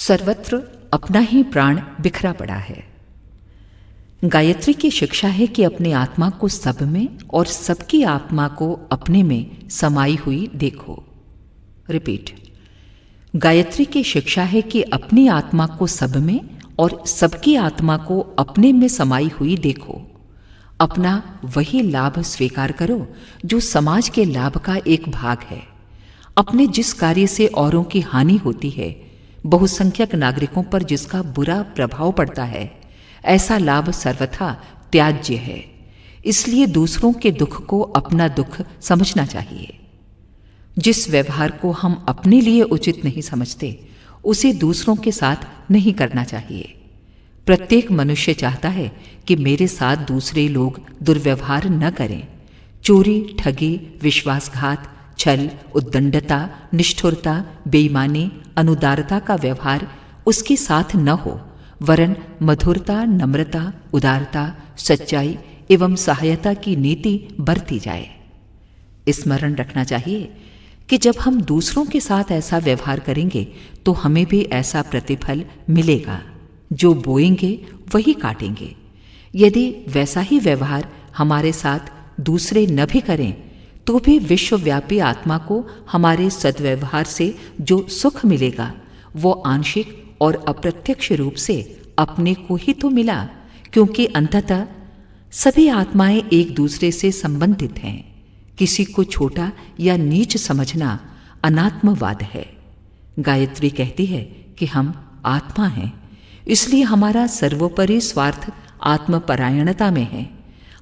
सर्वत्र अपना ही प्राण बिखरा पड़ा है। गायत्री की शिक्षा है कि अपनी आत्मा को सब में और सबकी आत्मा को अपने में समाई हुई देखो। रिपीट। गायत्री की शिक्षा है कि अपनी आत्मा को सब में और सबकी आत्मा को अपने में समाई हुई देखो। अपना वही लाभ स्वीकार करो जो समाज के लाभ का एक भाग है। अपने जिस कार्य से औरों की हानि होती है, बहुसंख्यक नागरिकों पर जिसका बुरा प्रभाव पड़ता है, ऐसा लाभ सर्वथा त्याज्य है। इसलिए दूसरों के दुख को अपना दुख समझना चाहिए। जिस व्यवहार को हम अपने लिए उचित नहीं समझते, उसे दूसरों के साथ नहीं करना चाहिए। प्रत्येक मनुष्य चाहता है कि मेरे साथ दूसरे लोग दुर्व्यवहार न करें। चोरी, ठगी, विश्वासघात, छल, उद्दंडता, निष्ठुरता, बेईमानी, अनुदारता का व्यवहार उसके साथ न हो, वरन मधुरता, नम्रता, उदारता, सच्चाई एवं सहायता की नीति बरती जाए। स्मरण रखना चाहिए कि जब हम दूसरों के साथ ऐसा व्यवहार करेंगे तो हमें भी ऐसा प्रतिफल मिलेगा। जो बोएंगे वही काटेंगे। यदि वैसा ही व्यवहार हमारे साथ दूसरे न भी करें तो भी विश्वव्यापी आत्मा को हमारे सद्व्यवहार से जो सुख मिलेगा वो आंशिक और अप्रत्यक्ष रूप से अपने को ही तो मिला, क्योंकि अंततः सभी आत्माएं एक दूसरे से संबंधित हैं। किसी को छोटा या नीच समझना अनात्मवाद है। गायत्री कहती है कि हम आत्मा हैं, इसलिए हमारा सर्वोपरि स्वार्थ आत्मपरायणता में है।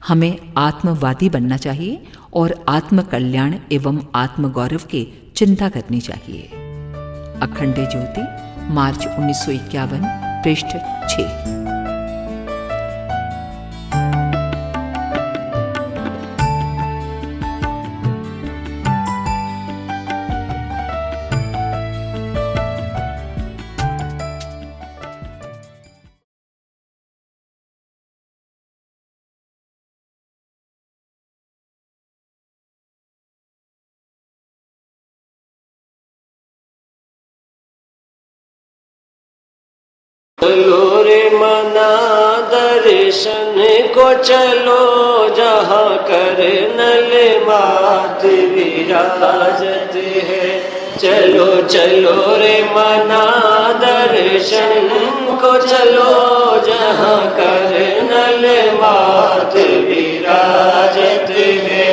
हमें आत्मवादी बनना चाहिए और आत्मकल्याण एवं आत्मगौरव की चिंता करनी चाहिए। अखंड ज्योति, मार्च 1951, पृष्ठ 6। चलो रे मना दर्शन को, चलो जहाँ कर नल मात विराजत है। चलो चलो रे मना दर्शन को, चलो जहाँ कर नल मात विराजत है।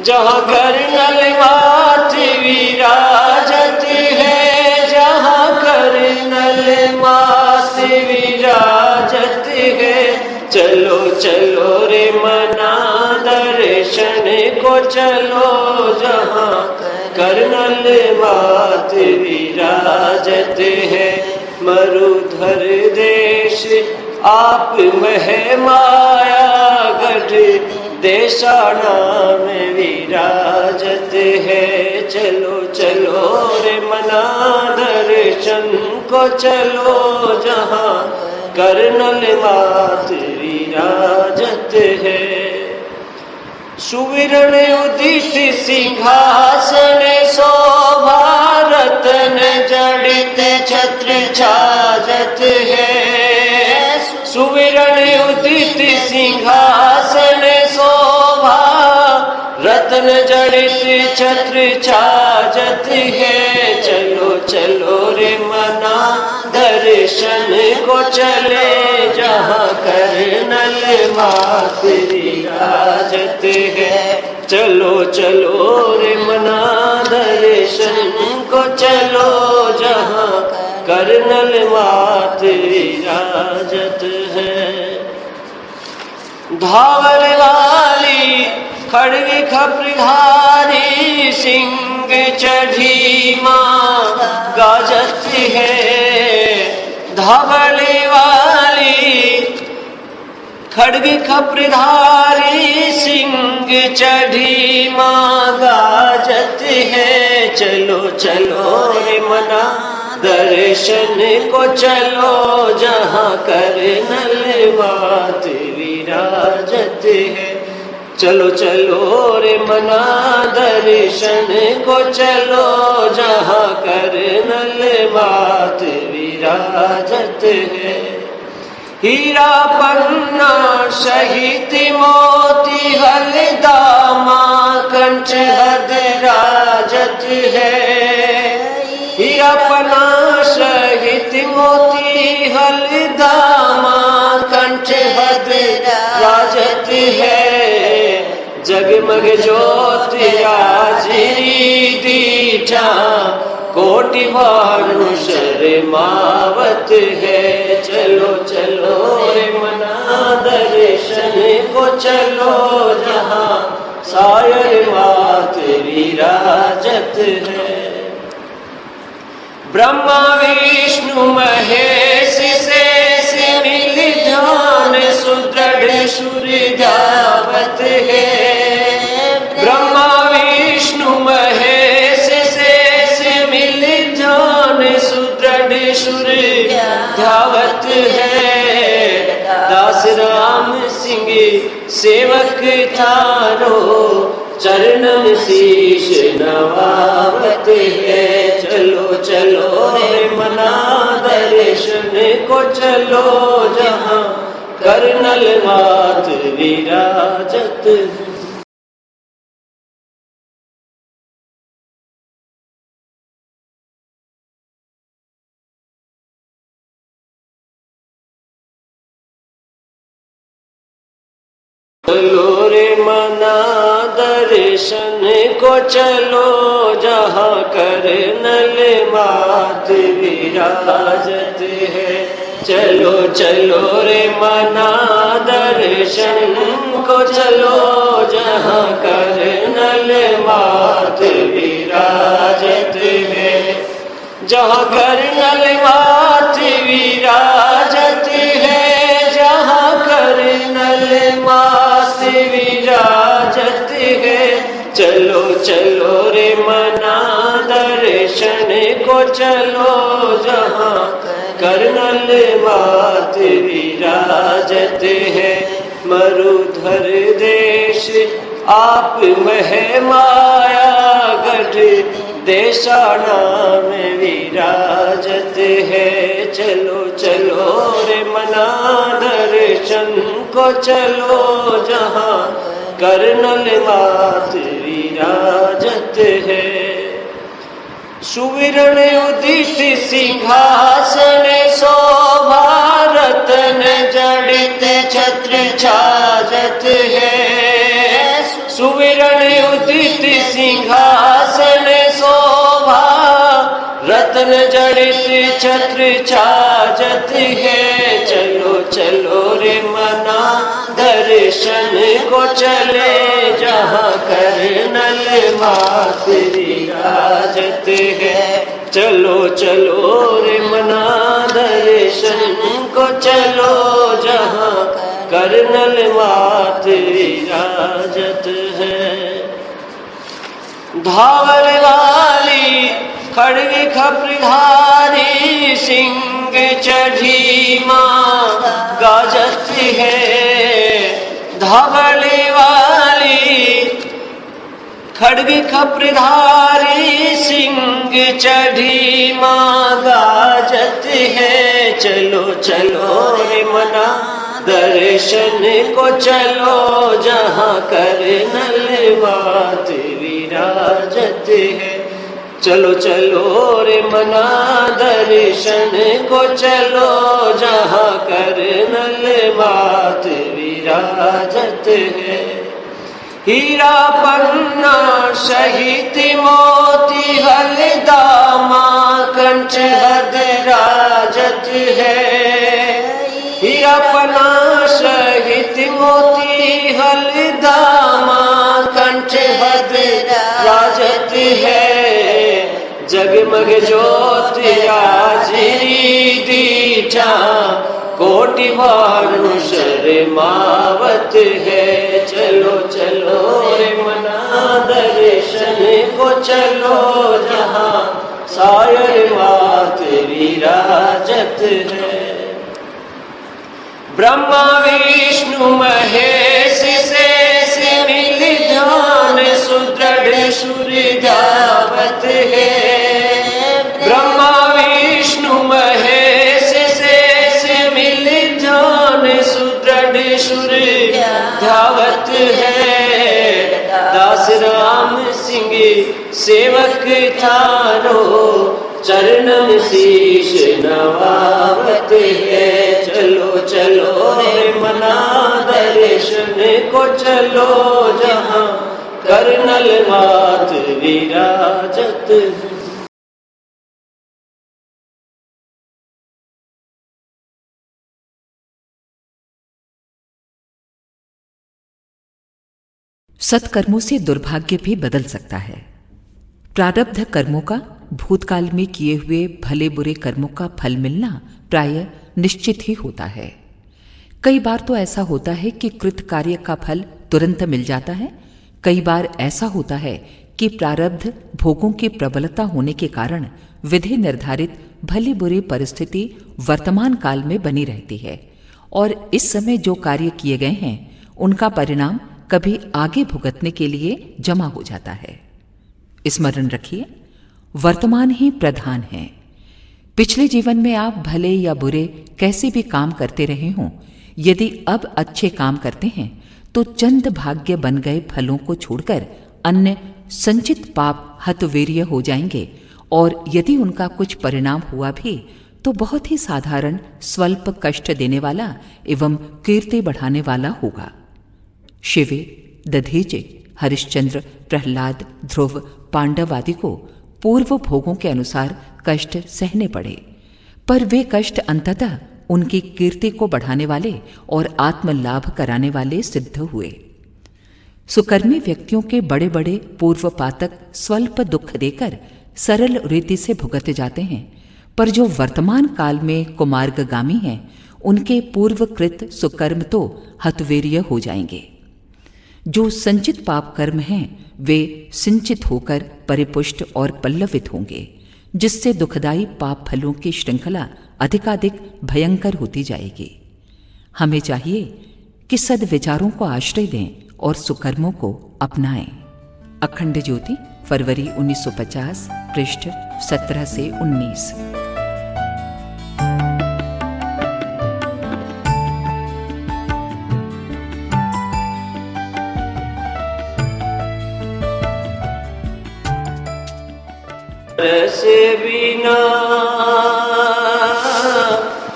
जहाँ कर नल मात विराजत है, जहाँ कर नल मात विराजत है। चलो चलो रे मना दर्शन को, चलो जहाँ करनल मात विराजत है। मरुधर देश आप मह माया, गढ़ देशाना में विराजत है। चलो चलो रे मना दर्शन को, चलो जहाँ करनल मात विराजत है। सुविरण उदित सिंहासन शोभा, रतन जड़ित छत्र छाजत है। सुविरण उदित सिंहासन शोभा, रतन जड़ित छत्र छाजत है। चलो चलो रे मना दर्शन को, चले जहाँ करनल मात विराजत है। चलो चलो रे मना दर्शन को, चलो जहाँ करनल मात विराजत है। धावल वाली खड़ग खप्रधारी, सिंह चढ़ी माँ गाजत है। धावल वाली खड़ग खप्रधारी, सिंह चढ़ी माँ गाजत है। चलो चलो रे मना दर्शन को, चलो जहाँ करनल मात विराजत है। चलो चलो रे मना दर्शन को, चलो जहाँ करनल मात विराजत है। हीरा पन्ना सहित मोती हलदामा कंठ हदराजत है। हीरा पन्ना सहित मोती हलदामा कंठ हदराजत है। जगमग ज्योति आजरी दीठा कोटि भानु शर्मावत है। चलो चलो रे मना दर्शन को चलो जहाँ सायर मात विराजत है। ब्रह्मा विष्णु महेश शेष मिल ध्यान सुदृढ़ सूर्य ध्यावत है। ब्रह्मा विष्णु महेश शेष मिल ध्यान सुदृढ़ सूर्य ध्यावत है। दास राम सिंह सेवक थारो चरणन शीश नवावत है। चलो चलो रे मना दर्शन को चलो जहाँ कर्नल मात विराजत है। चलो रे मना दर्शन को चलो जहाँ कर्नल मात विराजत है। चलो चलो रे मना दर्शन को चलो जहाँ कर्नल मात विराजत है। जहाँ कर्नल मात विराजत है। जहाँ कर्नल मात विराजत है। चलो चलो रे मना दर्शन को चलो जहाँ कर्नल मात विराजत है। मरुधर देश आप मह माया गढ़ देशाना में विराजत है। चलो चलो रे मना दर्शन को चलो जहाँ कर्नल मात विराजत है। सुविरण उदित सिंहासन शोभा रतन जड़ित छत्र छाजत है। सुविरण उदित सिंहासन शोभा रतन जड़ित छत्र छाजत है। चलो चलो रे मना दर्शन को चले जहाँ कर्नल मात विराजत है। चलो चलो रे मना दर्शन को चलो जहाँ कर्नल मात विराजत है। धावल वाली खड्ग खप्रधारी सिंह चढ़ी माँ गाजत है। धावल वाली खड्ग खप्रधारी सिंह चढ़ी माँ गाजत है। चलो चलो रे मना दर्शन को चलो जहाँ कर्नल मात विराजत है। चलो चलो रे मना दर्शन को चलो जहाँ कर्नल मात विराजत है। हीरा पन्ना सहित मोती हलदामा कंठ हदराजत है। हीरा पन्ना सहित मोती हलदामा कंठ हदराजत है। जगमग ज्योति आजरी दीठा कोटि भानु शर्मावत है। चलो चलो रे मना दर्शन को चलो जहाँ सायर मात विराजत है। ब्रह्मा विष्णु महेश शेष मिल ध्यान सुदृढ़ सूर्य ध्यावत है। ब्रह्मा विष्णु महेश शेष है। दास राम सिंह सेवक थारो, चरणन शीश नवावत है। चलो चलो रे मना दर्शन को, चलो जहाँ कर्नल मात विराजत है। सत्कर्मों से दुर्भाग्य भी बदल सकता है। प्रारब्ध कर्मों का भूतकाल में किए हुए भले बुरे कर्मों का फल मिलना प्रायः निश्चित ही होता है। कई बार तो ऐसा होता है कि कृत कार्य का फल तुरंत मिल जाता है। कई बार ऐसा होता है कि प्रारब्ध भोगों की प्रबलता होने के कारण विधि निर्धारित भली बुरी परिस्थिति वर्तमान काल में बनी रहती है और इस समय जो कार्य किए गए हैं उनका परिणाम कभी आगे भुगतने के लिए जमा हो जाता है। स्मरण रखिए, वर्तमान ही प्रधान है। पिछले जीवन में आप भले या बुरे कैसे भी काम करते रहे हों, यदि अब अच्छे काम करते हैं तो चंद भाग्य बन गए फलों को छोड़कर अन्य संचित पाप हतवीर्य हो जाएंगे और यदि उनका कुछ परिणाम हुआ भी तो बहुत ही साधारण, स्वल्प कष्ट देने वाला एवं कीर्ति बढ़ाने वाला होगा। शिवे, दधीचे, हरिश्चंद्र, प्रहलाद, ध्रुव, पांडव आदि को पूर्व भोगों के अनुसार कष्ट सहने पड़े, पर वे कष्ट अंततः उनकी कीर्ति को बढ़ाने वाले और आत्मलाभ कराने वाले सिद्ध हुए। सुकर्मी व्यक्तियों के बड़े बड़े पूर्व पातक स्वल्प दुख देकर सरल रीति से भुगत जाते हैं, पर जो वर्तमान काल में कुमार्गगामी हैं उनके पूर्वकृत सुकर्म तो हतवीर्य हो जाएंगे। जो संचित पाप कर्म हैं वे सिंचित होकर परिपुष्ट और पल्लवित होंगे, जिससे दुखदायी पाप फलों की श्रृंखला अधिकाधिक भयंकर होती जाएगी। हमें चाहिए कि सद्विचारों को आश्रय दें और सुकर्मों को अपनाएं। अखंड ज्योति, फरवरी 1950, पृष्ठ 17 से 19। से बिना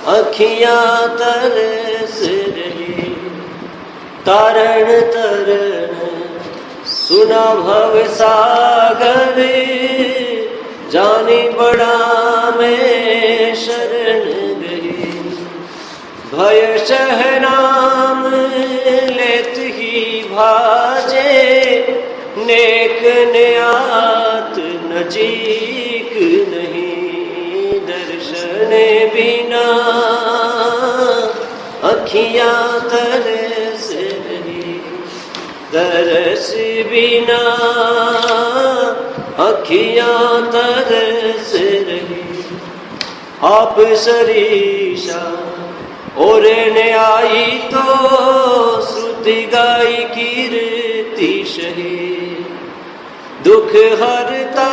अखियां तरस रही, तारण तरन सुना भव सागर, जानी बड़ा में शरण गई। भय शहनाम लेत ही भाजे, नेक न्यात नजीक नहीं। दर्शन बिना अखियां तरस रही, दरस बिना अखियां तरस रही। आप सरीसा और ने आई तो श्रुति गाई कीर्ति शही। दुख हरता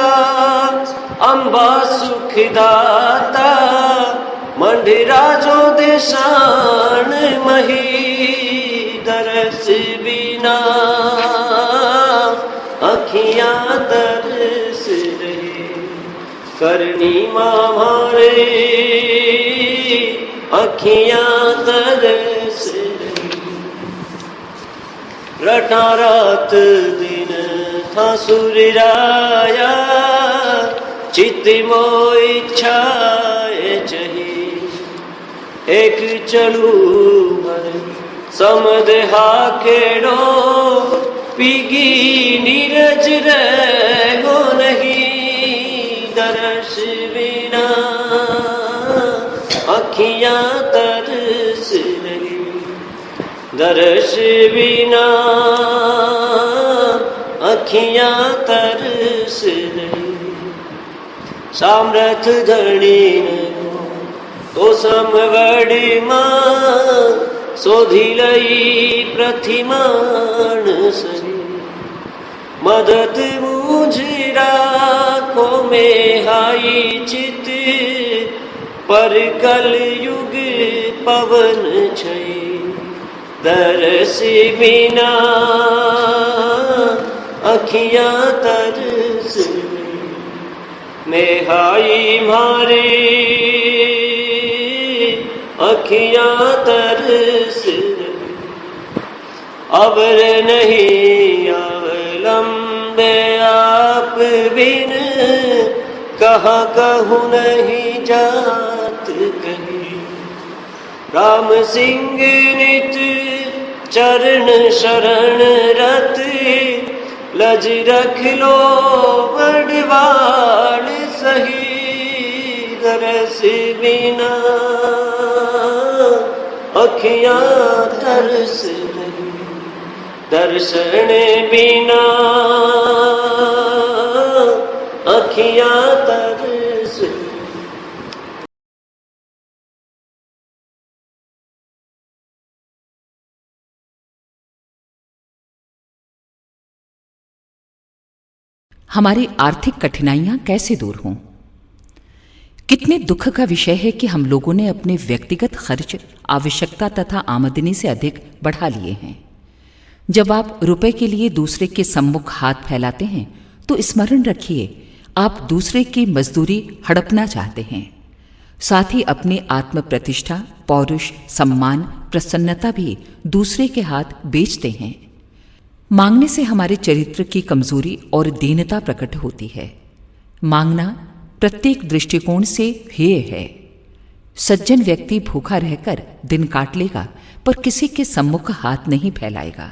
अम्बा सुखदाता, मंडरा जो देशान मही। दरस बिना अखियां तरस रही, करनी माँ मारे अखियां तरस रही। रटा रात दिन था सूर्यराया, चित्त मोह इच्छाए चही। एक चलू भर समदहा केड़ो, पिगी नीरज रहो नहीं। दरस बिना अखियां तरस रही, दरस बिना अखियां तरस रही। सामर्थ धनी तो समवड़ी मां, सोधी लई प्रतिमान सही। मदद मुझ राखो में हाई चित, पर कल युग पवन छई। दरस बिना अखियां तरस मेहाई मारी अखियां तरस अबर नहीं अवलंबे आप बिन कहाँ कहूँ नहीं जात कहीं। राम सिंह नित चरण शरण रत लज रख लो बड़वाड़ सही। दरस बिना अखियां तरस नहीं दर्शन बिना अखियां तरस। हमारी आर्थिक कठिनाइयां कैसे दूर हों। कितने दुख का विषय है कि हम लोगों ने अपने व्यक्तिगत खर्च आवश्यकता तथा आमदनी से अधिक बढ़ा लिए हैं। जब आप रुपए के लिए दूसरे के सम्मुख हाथ फैलाते हैं तो स्मरण रखिए आप दूसरे की मजदूरी हड़पना चाहते हैं। साथ ही अपनी आत्म प्रतिष्ठा, पौरुष, सम्मान, प्रसन्नता भी दूसरे के हाथ बेचते हैं। मांगने से हमारे चरित्र की कमजोरी और दीनता प्रकट होती है। मांगना प्रत्येक दृष्टिकोण से हेय है। सज्जन व्यक्ति भूखा रहकर दिन काट लेगा पर किसी के सम्मुख हाथ नहीं फैलाएगा।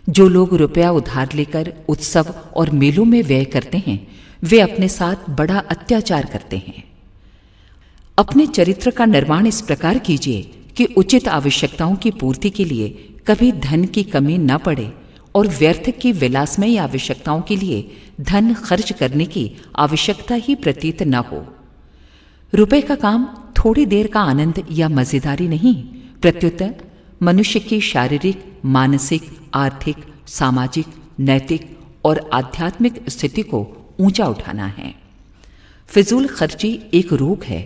जो लोग रुपया उधार लेकर उत्सव और मेलों में व्यय करते हैं वे अपने साथ बड़ा अत्याचार करते हैं। अपने चरित्र का निर्माण इस प्रकार कीजिए कि उचित आवश्यकताओं की पूर्ति के लिए कभी धन की कमी न पड़े और व्यर्थ की विलासमयी आवश्यकताओं के लिए धन खर्च करने की आवश्यकता ही प्रतीत न हो। रुपए का काम थोड़ी देर का आनंद या मजेदारी नहीं, प्रत्युत मनुष्य की शारीरिक, मानसिक, आर्थिक, सामाजिक, नैतिक और आध्यात्मिक स्थिति को ऊंचा उठाना है। फिजूल खर्ची एक रोग है।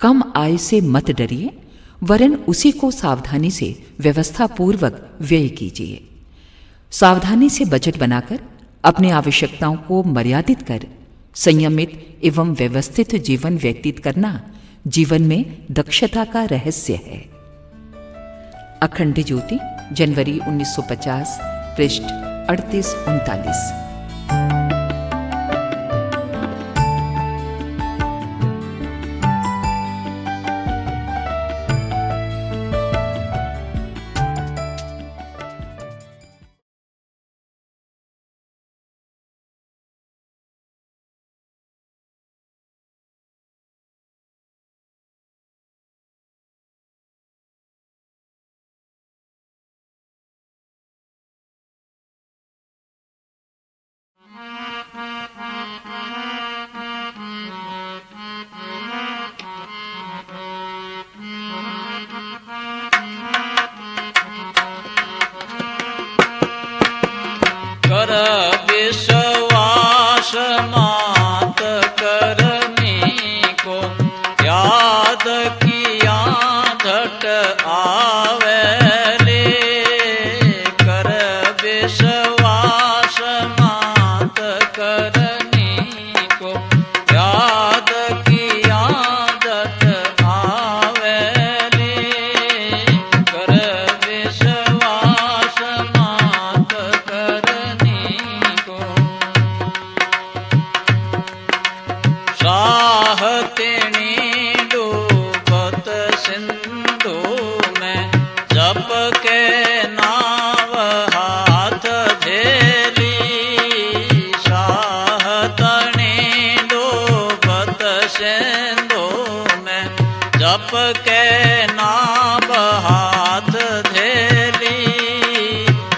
कम आय से मत डरिए, वरन उसी को सावधानी से व्यवस्थापूर्वक व्यय कीजिए। सावधानी से बजट बनाकर अपनी आवश्यकताओं को मर्यादित कर संयमित एवं व्यवस्थित जीवन व्यतीत करना जीवन में दक्षता का रहस्य है। अखंड ज्योति, जनवरी 1950, पृष्ठ 38-39। विश्वास मात करने को याद किया झट आवे ले। कर विश्वास मात करने को याद किया झट आवे ले। कर विश्वास मात करने को साहतिनी डूबत सिंधु में जप के नाव हाथ झेली। साहतनी डूबत सिंधु में जप के नाव हाथ झेली।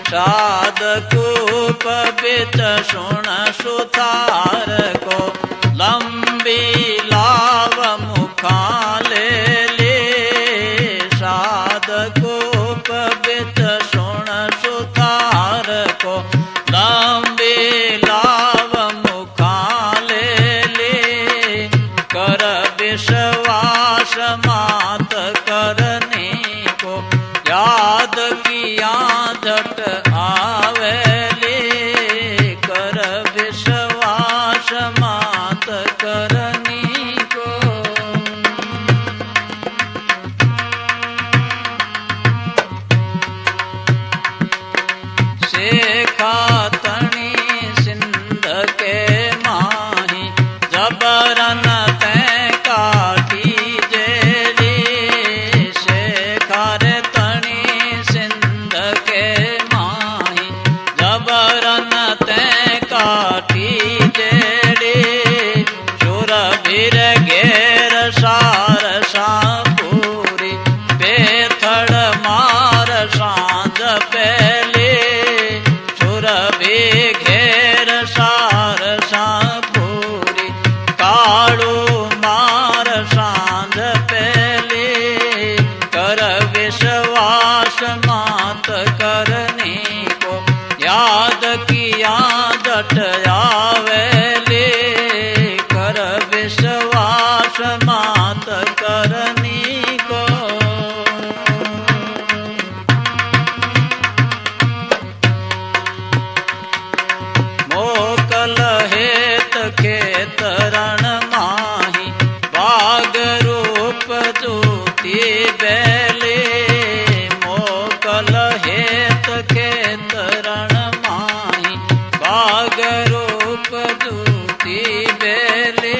साधकूप बिच सुन सुथार को लंबी लाव मुखा ले ले। साधकूप बिच सुन सुथार को लंबी लाव मुखा ले ले। कर विश्वास मात करने को याद की करनी को। मोकल हेत खेत रण माही बाग रूप जूती बैले। मोकल हेत खेत रण माही बाग रूप जूती बैले।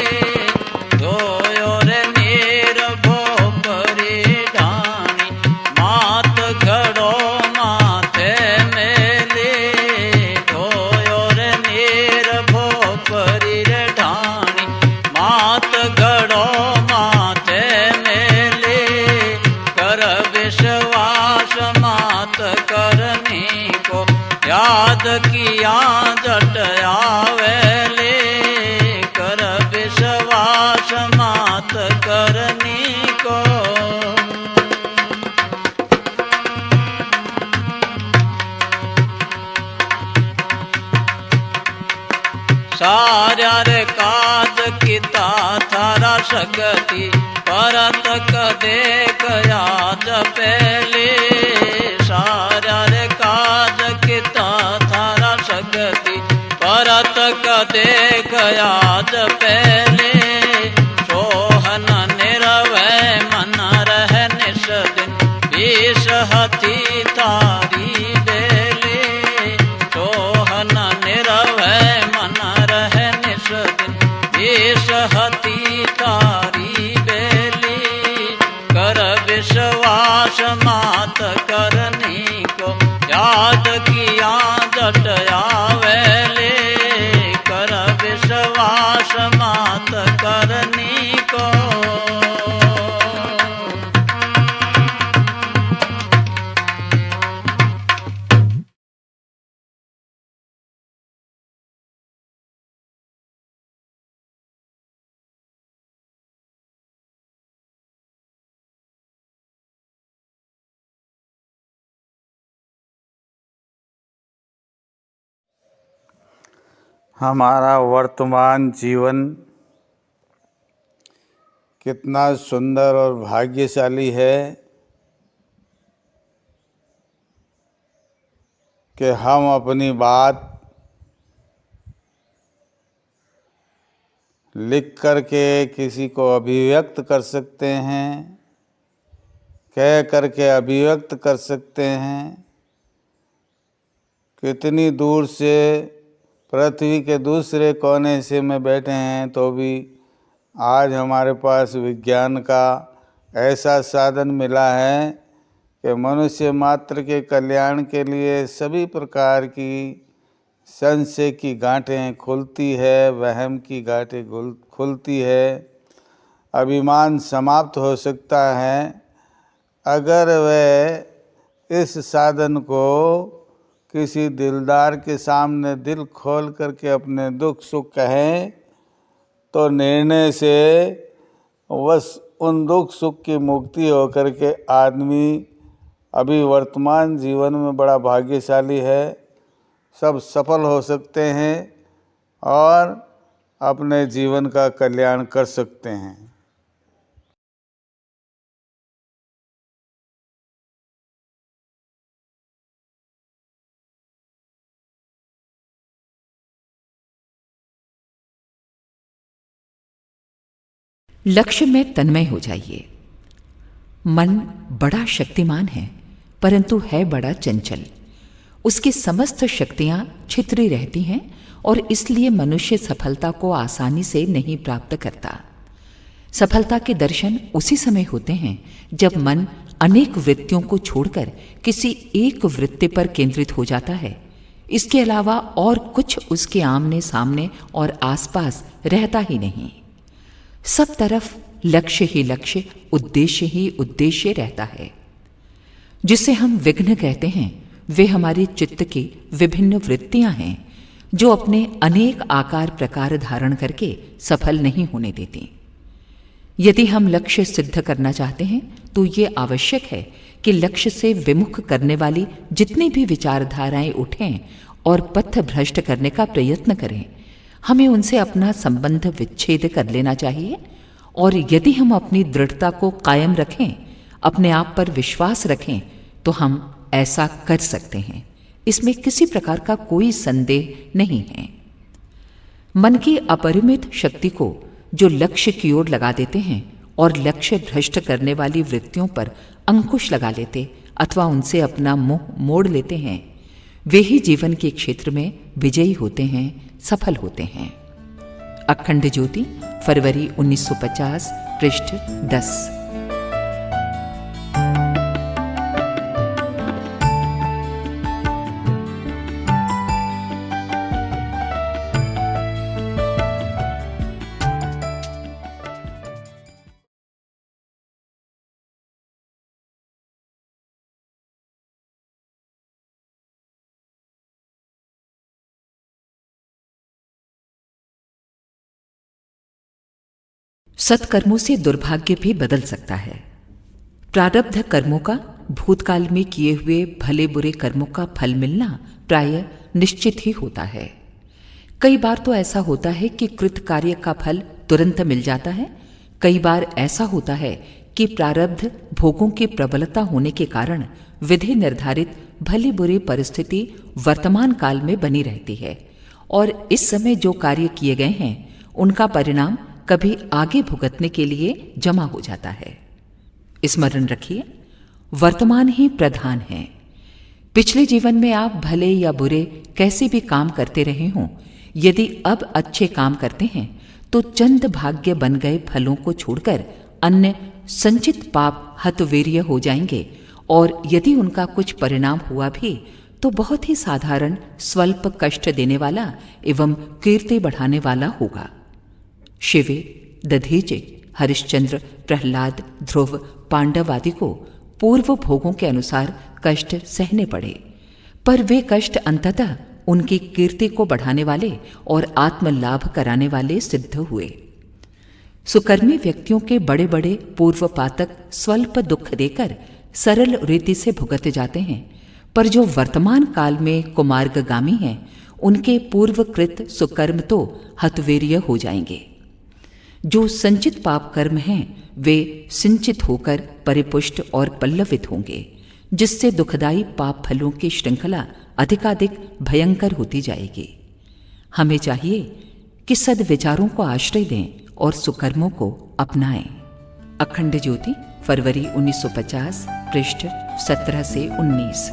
धोयो रे नीर भोपरी ढाणी मात घड़ो माथे मेले। धोयो रे नीर भोपरी रे ढाणी मात घड़ो माथे मेले। कर विश्वास मात करनी को याद किया जट आवेले। कर विश्वास मात करनी को। सारा रे काज किता थारा शक्ति परत कदे कया जपेले। सारा रे काज किता थारा शक्ति परत कदे कया जपेले। सोहन निरवै मन रह निश दिन बीस हथी तारी बेले। सोहन निरवै मन रह निश दिन बीस हथी तारी बेली। कर विश्वास मात करनी को याद किया जट आवेले। कर विश्वास मात करनी को। हमारा वर्तमान जीवन कितना सुंदर और भाग्यशाली है कि हम अपनी बात लिख कर के किसी को अभिव्यक्त कर सकते हैं, कह कर के अभिव्यक्त कर सकते हैं। कितनी दूर से पृथ्वी के दूसरे कोने से में बैठे हैं तो भी आज हमारे पास विज्ञान का ऐसा साधन मिला है कि मनुष्य मात्र के कल्याण के लिए सभी प्रकार की संशय की गांठें खुलती है, वहम की गांठें खुलती है, अभिमान समाप्त हो सकता है अगर वह इस साधन को किसी दिलदार के सामने दिल खोल करके अपने दुख सुख कहें तो निर्णय से बस उन दुख सुख की मुक्ति होकर के आदमी अभी वर्तमान जीवन में बड़ा भाग्यशाली है। सब सफल हो सकते हैं और अपने जीवन का कल्याण कर सकते हैं। लक्ष्य में तन्मय हो जाइए। मन बड़ा शक्तिमान है परंतु है बड़ा चंचल। उसकी समस्त शक्तियां छितरी रहती हैं और इसलिए मनुष्य सफलता को आसानी से नहीं प्राप्त करता। सफलता के दर्शन उसी समय होते हैं जब मन अनेक वृत्तियों को छोड़कर किसी एक वृत्ति पर केंद्रित हो जाता है। इसके अलावा और कुछ उसके आमने सामने और आसपास रहता ही नहीं। सब तरफ लक्ष्य ही लक्ष्य, उद्देश्य ही उद्देश्य रहता है। जिसे हम विघ्न कहते हैं वे हमारे चित्त की विभिन्न वृत्तियां हैं जो अपने अनेक आकार प्रकार धारण करके सफल नहीं होने देती। यदि हम लक्ष्य सिद्ध करना चाहते हैं तो ये आवश्यक है कि लक्ष्य से विमुख करने वाली जितनी भी विचारधाराएं उठें और पथ भ्रष्ट करने का प्रयत्न करें, हमें उनसे अपना संबंध विच्छेद कर लेना चाहिए और यदि हम अपनी दृढ़ता को कायम रखें, अपने आप पर विश्वास रखें, तो हम ऐसा कर सकते हैं। इसमें किसी प्रकार का कोई संदेह नहीं है। मन की अपरिमित शक्ति को जो लक्ष्य की ओर लगा देते हैं और लक्ष्य भ्रष्ट करने वाली वृत्तियों पर अंकुश लगा लेते अथवा उनसे अपना मुंह मोड़ लेते हैं, वे ही जीवन के क्षेत्र में विजयी होते हैं, सफल होते हैं। अखंड ज्योति, फरवरी 1950, पृष्ठ 10। सत्कर्मों से दुर्भाग्य भी बदल सकता है। प्रारब्ध कर्मों का भूतकाल में किए हुए भले बुरे कर्मों का फल मिलना प्रायः निश्चित ही होता है। कई बार तो ऐसा होता है कि कृत कार्य का फल तुरंत मिल जाता है। कई बार ऐसा होता है कि प्रारब्ध भोगों की प्रबलता होने के कारण विधि निर्धारित भली बुरी परिस्थिति वर्तमान काल में बनी रहती है और इस समय जो कार्य किए गए हैं उनका परिणाम कभी आगे भुगतने के लिए जमा हो जाता है। स्मरण रखिए, वर्तमान ही प्रधान है। पिछले जीवन में आप भले या बुरे कैसे भी काम करते रहे हों, यदि अब अच्छे काम करते हैं तो चंद भाग्य बन गए फलों को छोड़कर अन्य संचित पाप हतवीर्य हो जाएंगे और यदि उनका कुछ परिणाम हुआ भी तो बहुत ही साधारण, स्वल्प कष्ट देने वाला एवं कीर्ति बढ़ाने वाला होगा। शिवे, दधीचे, हरिश्चंद्र, प्रहलाद, ध्रुव, पांडव आदि को पूर्व भोगों के अनुसार कष्ट सहने पड़े, पर वे कष्ट अंततः उनकी कीर्ति को बढ़ाने वाले और आत्मलाभ कराने वाले सिद्ध हुए। सुकर्मी व्यक्तियों के बड़े बड़े पूर्व पातक स्वल्प दुख देकर सरल रीति से भुगत जाते हैं, पर जो वर्तमान काल में कुमार्गगामी हैं, उनके पूर्वकृत सुकर्म तो हतवीर्य हो जाएंगे। जो संचित पाप कर्म हैं वे सिंचित होकर परिपुष्ट और पल्लवित होंगे, जिससे दुखदायी पाप फलों की श्रृंखला अधिकाधिक भयंकर होती जाएगी। हमें चाहिए कि सद्विचारों को आश्रय दें और सुकर्मों को अपनाएं। अखंड ज्योति, फरवरी 1950, पृष्ठ 17 से 19।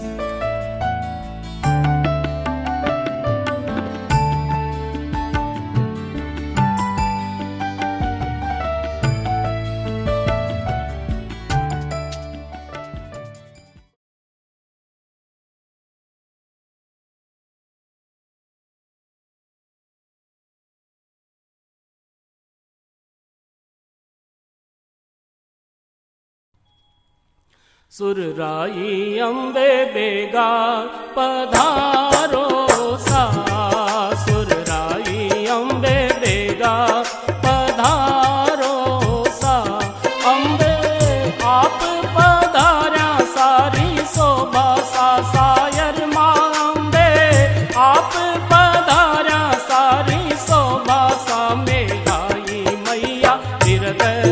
सुरराई अम्बे बेगा पधारो सा, सुरराई अम्बे बेगा पधारो सा, अम्बे आप पधारा सारी शोभा सा, सायर माँ अम्बे आप पधारा सारी शोभा सा, मेघाई मैया हृदय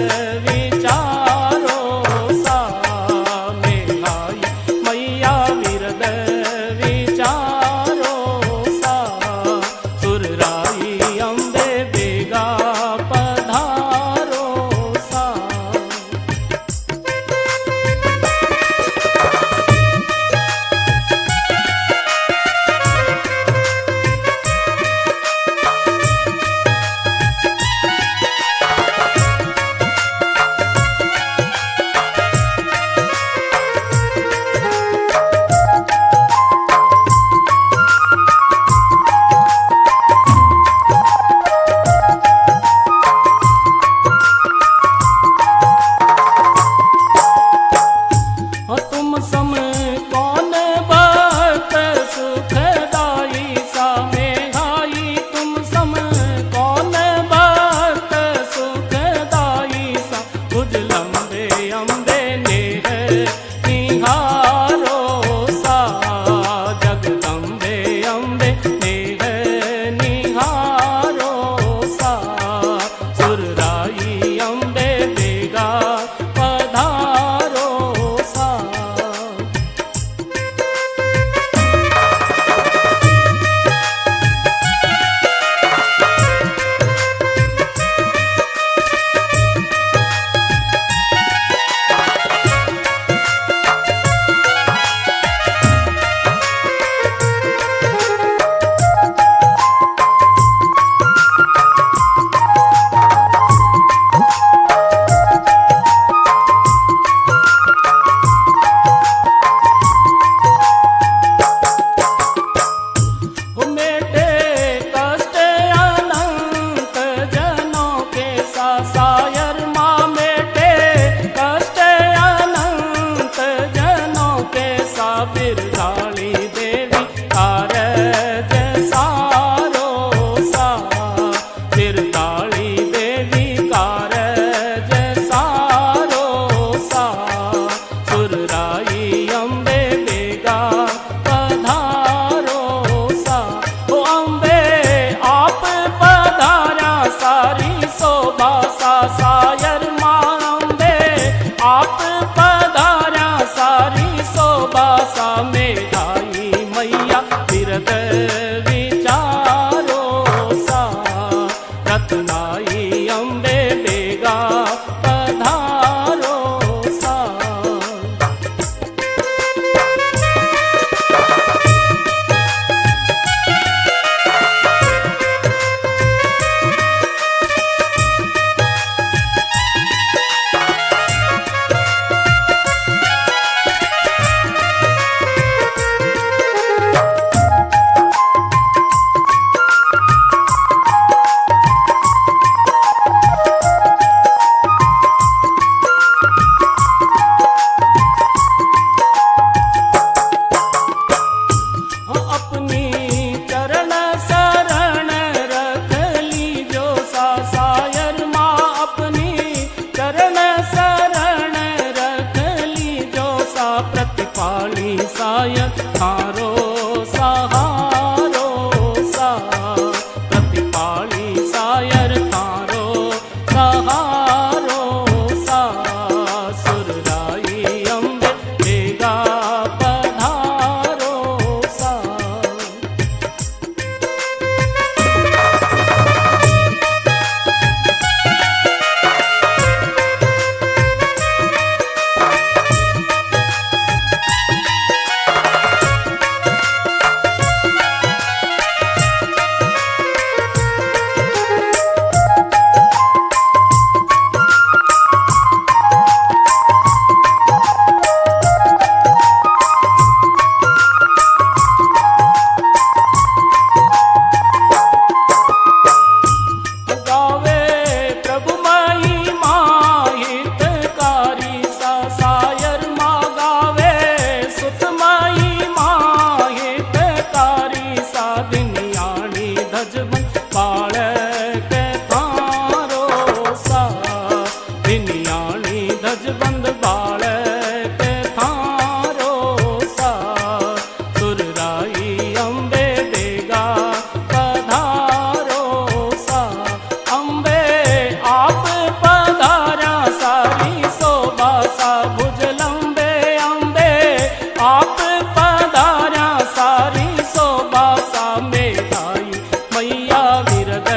अम्बे आप पधारा सारी शोभा सा मेघाई मैया बिरद विचारो सा रत्नाई अम्बे बेगा पधारो सा। अपनी चरण शरण रख लीजो सायर माँ, अपनी चरण शरण रख लीजो सा प्रतिपाली सायर हारो सहारो सा प्रतिपाली सायर हारो सहारो सा सुरराई अम्बे बेगा पधारो सा। गावे प्रभु माई हितकारी सा सायर माँ, गावे सुत माई हितकारी सा दिनियाणी धजबन बाळ के थारो सा दिनियाणी धजबंद बाळ के थारो सा सुरराई अम्बे बेगा पधारो सा। अम्बे आप पधारा सारी शोभा सा भुज लंबे, अम्बे आप पधारा सारी शोभा सा मेघाई मैया विरद